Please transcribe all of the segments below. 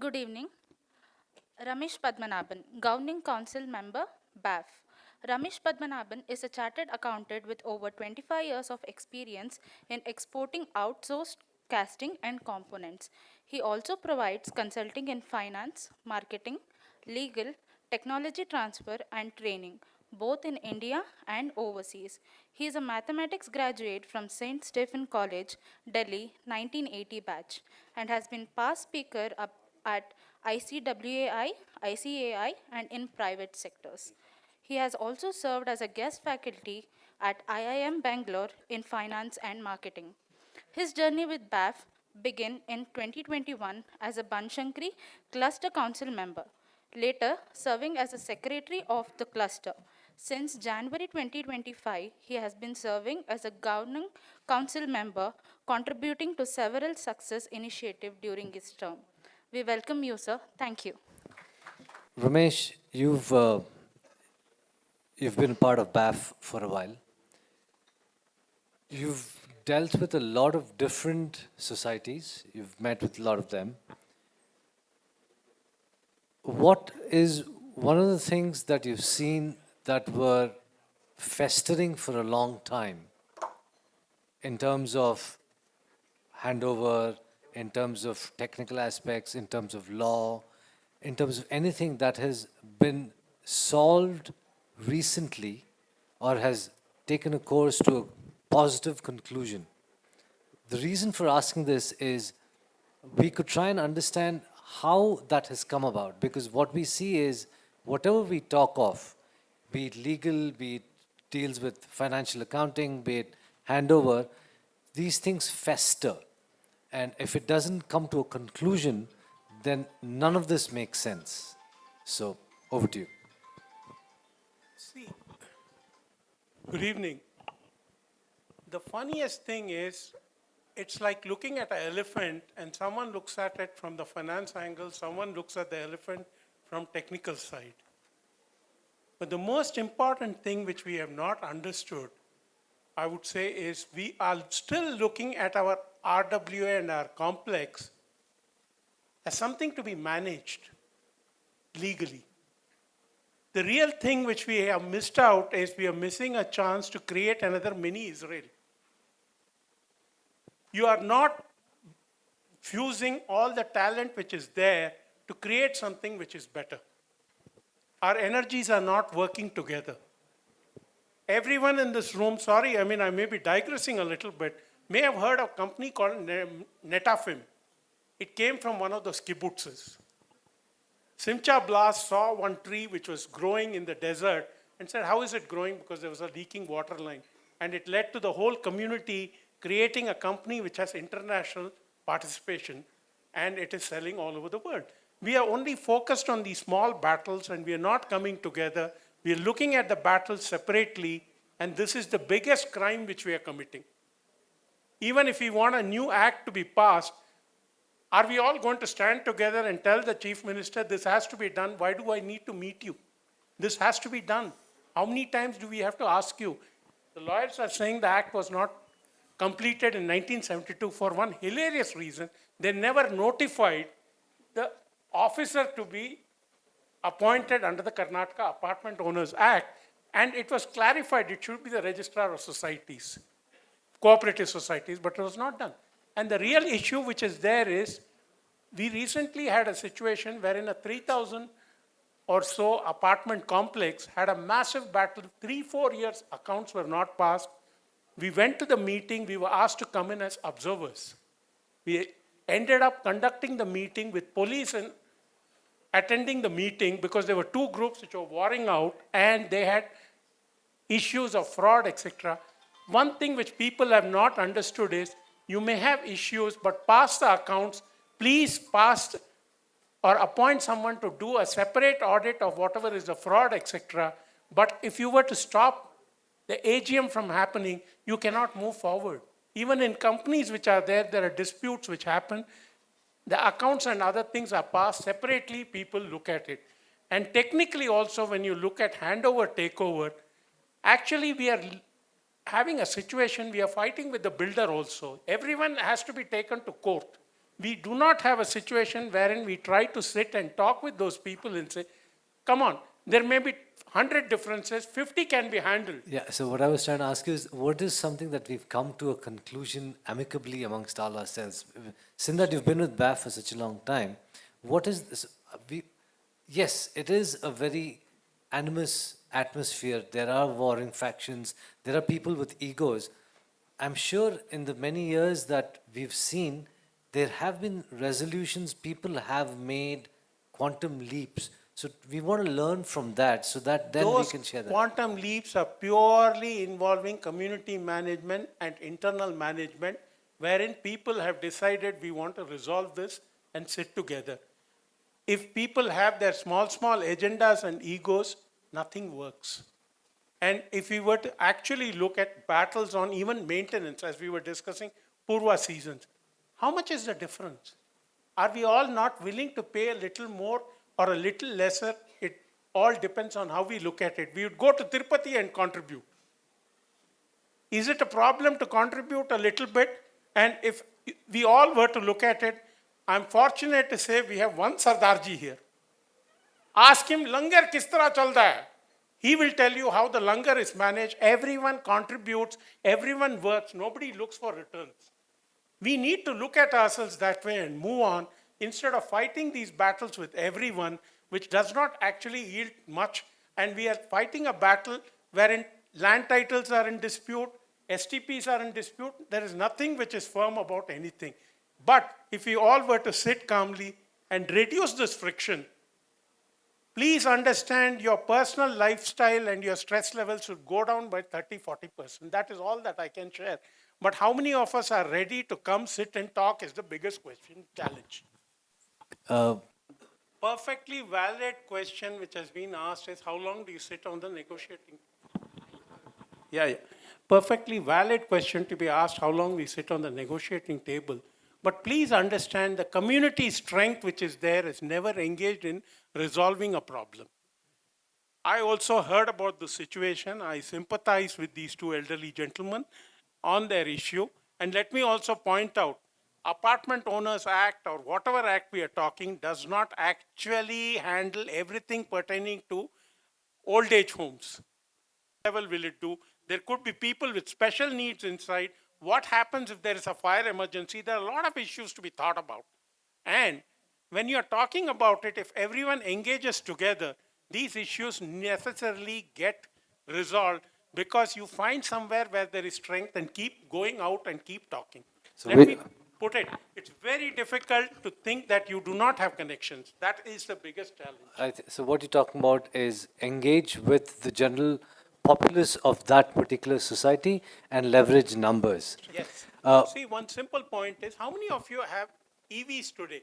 Good evening. Ramesh Padmanabhan, Governing Council Member, BAF. Ramesh Padmanabhan is a chartered accountant with over 25 years of experience in exporting outsourced casting and components. He also provides consulting in finance, marketing, legal, technology transfer, and training, both in India and overseas. He is a mathematics graduate from St. Stephen College, Delhi, 1980 batch, and has been past speaker up at ICWAI, ICAI, and in private sectors. He has also served as a guest faculty at IIM Bangalore in finance and marketing. His journey with BAF began in 2021 as a Banshankari Cluster Council member, later serving as a secretary of the cluster. Since January 2025, he has been serving as a governing council member, contributing to several success initiatives during his term. We welcome you, sir. Thank you. Ramesh, you've been part of BAF for a while. You've dealt with a lot of different societies. You've met with a lot of them. What is one of the things that you've seen that were festering for a long time in terms of handover, in terms of technical aspects, in terms of law, in terms of anything that has been solved recently or has taken a course to a positive conclusion? The reason for asking this is we could try and understand how that has come about, because what we see is whatever we talk of, be it legal, be it deals with financial accounting, be it handover, these things fester. And if it doesn't come to a conclusion, then none of this makes sense. So, over to you. See, good evening. The funniest thing is, it's like looking at an elephant and someone looks at it from the finance angle, someone looks at the elephant from technical side. But the most important thing which we have not understood, I would say, is we are still looking at our RWA and our complex as something to be managed legally. The real thing which we have missed out is we are missing a chance to create another mini Israel. You are not fusing all the talent which is there to create something which is better. Our energies are not working together. Everyone in this room, sorry, I may be digressing a little bit, may have heard of a company called Netafim. It came from one of those kibbutzes. Simcha Blas saw one tree which was growing in the desert and said, how is it growing? Because there was a leaking water line. And it led to the whole community creating a company which has international participation, and it is selling all over the world. We are only focused on these small battles and we are not coming together. We are looking at the battles separately, and this is the biggest crime which we are committing. Even if we want a new act to be passed, are we all going to stand together and tell the Chief Minister, this has to be done? Why do I need to meet you? This has to be done. How many times do we have to ask you? The lawyers are saying the act was not completed in 1972 for one hilarious reason. They never notified the officer to be appointed under the Karnataka Apartment Owners Act, and it was clarified it should be the registrar of societies, cooperative societies, but it was not done. And the real issue which is there is, we recently had a situation wherein a 3,000 or so apartment complex had a massive battle. 3-4 years accounts were not passed. We went to the meeting, we were asked to come in as observers. We ended up conducting the meeting with police and attending the meeting because there were two groups which were warring out and they had issues of fraud, etc. One thing which people have not understood is, you may have issues, but pass the accounts, please pass or appoint someone to do a separate audit of whatever is the fraud, etc. But if you were to stop the AGM from happening, you cannot move forward. Even in companies which are there, there are disputes which happen. The accounts and other things are passed separately, people look at it. And technically also, when you look at handover, takeover, actually we are having a situation, we are fighting with the builder also. Everyone has to be taken to court. We do not have a situation wherein we try to sit and talk with those people and say, come on, there may be 100 differences, 50 can be handled. Yeah, so what I was trying to ask you is, what is something that we've come to a conclusion amicably amongst all ourselves? Since that you've been with BAF for such a long time, what is this? Yes, it is a very animous atmosphere. There are warring factions. There are people with egos. I'm sure in the many years that we've seen, there have been resolutions, people have made quantum leaps. So we want to learn from that so that then we can share that. Quantum leaps are purely involving community management and internal management, wherein people have decided we want to resolve this and sit together. If people have their small agendas and egos, nothing works. And if we were to actually look at battles on even maintenance, as we were discussing, Purva seasons, how much is the difference? Are we all not willing to pay a little more or a little lesser? It all depends on how we look at it. We would go to Tirupati and contribute. Is it a problem to contribute a little bit? And if we all were to look at it, I'm fortunate to say we have one Sardarji here. Ask him, langar kis tarah chalta hai? He will tell you how the langar is managed. Everyone contributes, everyone works, nobody looks for returns. We need to look at ourselves that way and move on instead of fighting these battles with everyone, which does not actually yield much. And we are fighting a battle wherein land titles are in dispute, STPs are in dispute. There is nothing which is firm about anything. But if we all were to sit calmly and reduce this friction, please understand your personal lifestyle and your stress levels should go down by 30-40%. That is all that I can share. But how many of us are ready to come, sit and talk is the biggest question, challenge. Perfectly valid question which has been asked is, how long do you sit on the negotiating? Yeah. Perfectly valid question to be asked, how long we sit on the negotiating table. But please understand the community strength which is there is never engaged in resolving a problem. I also heard about the situation. I sympathize with these two elderly gentlemen on their issue. And let me also point out, Apartment Owners Act or whatever act we are talking does not actually handle everything pertaining to old age homes. What level will it do? There could be people with special needs inside. What happens if there is a fire emergency? There are a lot of issues to be thought about. And when you're talking about it, if everyone engages together, these issues necessarily get resolved because you find somewhere where there is strength and keep going out and keep talking. So Let me put it, it's very difficult to think that you do not have connections. That is the biggest challenge. So what you're talking about is engage with the general populace of that particular society and leverage numbers. Yes. See, one simple point is, how many of you have EVs today?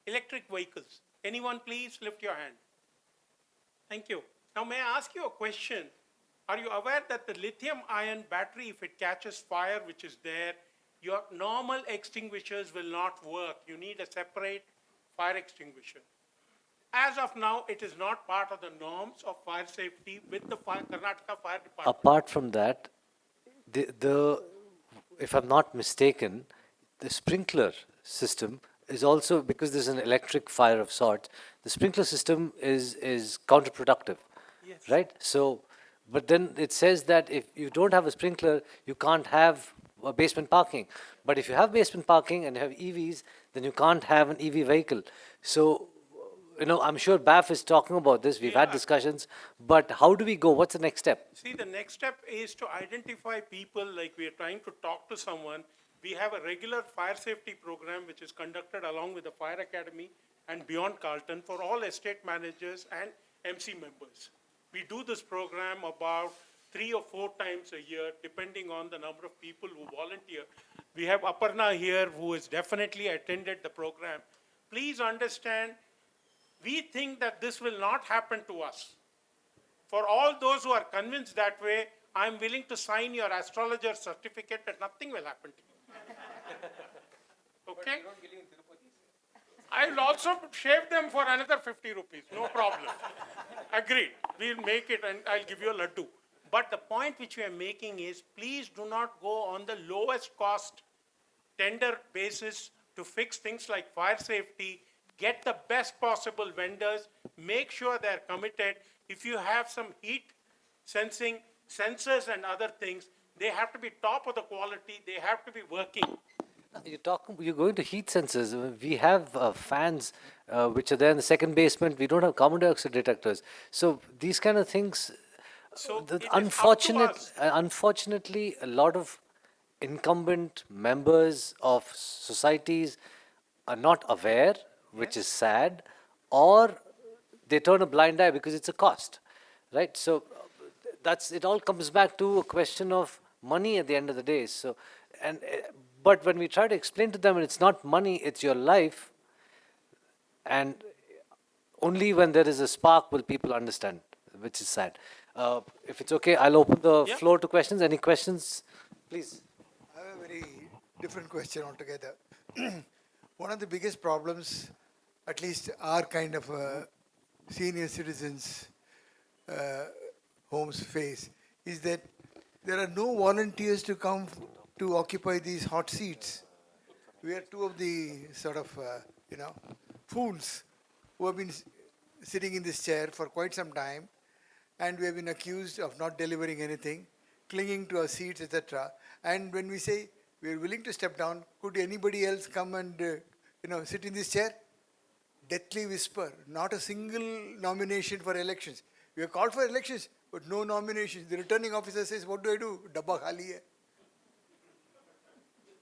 Electric vehicles. Anyone please lift your hand. Thank you. Now may I ask you a question? Are you aware that the lithium ion battery, if it catches fire, which is there, your normal extinguishers will not work. You need a separate fire extinguisher. As of now, it is not part of the norms of fire safety with the Karnataka Fire Department. Apart from that, if I'm not mistaken, the sprinkler system is also, because there's an electric fire of sorts, the sprinkler system is counterproductive, Yes. right? So, but then it says that if you don't have a sprinkler, you can't have a basement parking. But if you have basement parking and you have EVs, then you can't have an EV vehicle. So, I'm sure BAF is talking about this. We've had discussions, but how do we go? What's the next step? See, the next step is to identify people, like we are trying to talk to someone. We have a regular fire safety program which is conducted along with the Fire Academy and beyond Carlton for all estate managers and MC members. We do this program about 3 or 4 times a year, depending on the number of people who volunteer. We have Aparna here who has definitely attended the program. Please understand, we think that this will not happen to us. For all those who are convinced that way, I'm willing to sign your astrologer certificate that nothing will happen to you. Okay? I will also shave them for another 50 rupees, no problem. Agreed. We'll make it and I'll give you a laddu. But the point which we are making is, please do not go on the lowest cost tender basis to fix things like fire safety, get the best possible vendors, make sure they're committed. If you have some heat sensing, sensors and other things, they have to be top of the quality, they have to be working. You're going to heat sensors. We have fans which are there in the second basement. We don't have carbon dioxide detectors. So these kind of things, So the it is up to us. unfortunately, a lot of incumbent members of societies are not aware, which is sad, or they turn a blind eye because it's a cost, right? So that's, it all comes back to a question of money at the end of the day. So, and but when we try to explain to them, it's not money, it's your life, and only when there is a spark will people understand, which is sad. If it's okay, I'll open the Yeah. floor to questions. Any questions, please? I have a very different question altogether. One of the biggest problems, at least our kind of senior citizens' homes face, is that there are no volunteers to come to occupy these hot seats. We are two of the sort of, fools who have been sitting in this chair for quite some time, and we have been accused of not delivering anything, clinging to our seats, etc. And when we say we are willing to step down, could anybody else come and sit in this chair? Deathly whisper, not a single nomination for elections. We have called for elections, but no nominations. The returning officer says, "What do I do? Dabba khali hai."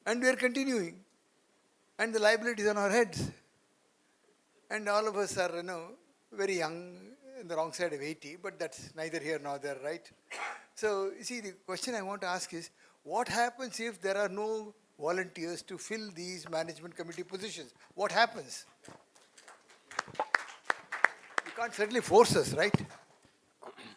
And we are continuing, and the liability is on our heads. And all of us are, very young, in the wrong side of 80, but that's neither here nor there, right? So, you see, the question I want to ask is, what happens if there are no volunteers to fill these management committee positions? What happens? You can't certainly force us, right?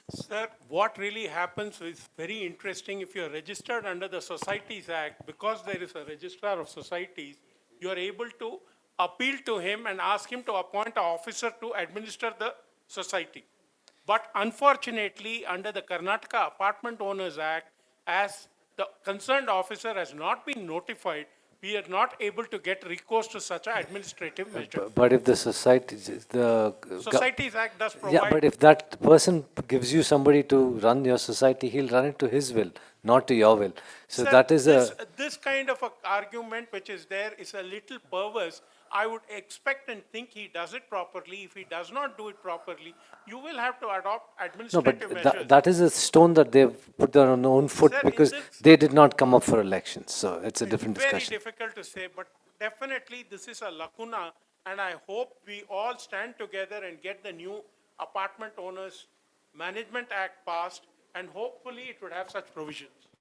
Sir, what really happens is very interesting. If you're registered under the Societies Act, because there is a registrar of societies, you are able to appeal to him and ask him to appoint an officer to administer the society. But unfortunately, under the Karnataka Apartment Owners Act, as the concerned officer has not been notified, we are not able to get recourse to such an administrative measure. But if the society, Societies Act does yeah, provide. but if that person gives you somebody to run your society, he'll run it to his will, not to your will. So Sir, that is this kind of a argument which is there is a little perverse. I would expect and think he does it properly. If he does not do it properly, you will have to adopt no, administrative but measures. that is a stone that they've put their own foot Sir, because this- they did not come up for elections. So it's a different Very discussion. difficult to say, but definitely this is a lacuna, and I hope we all stand together and get the new Apartment Owners Management Act passed, and hopefully it would have such provisions.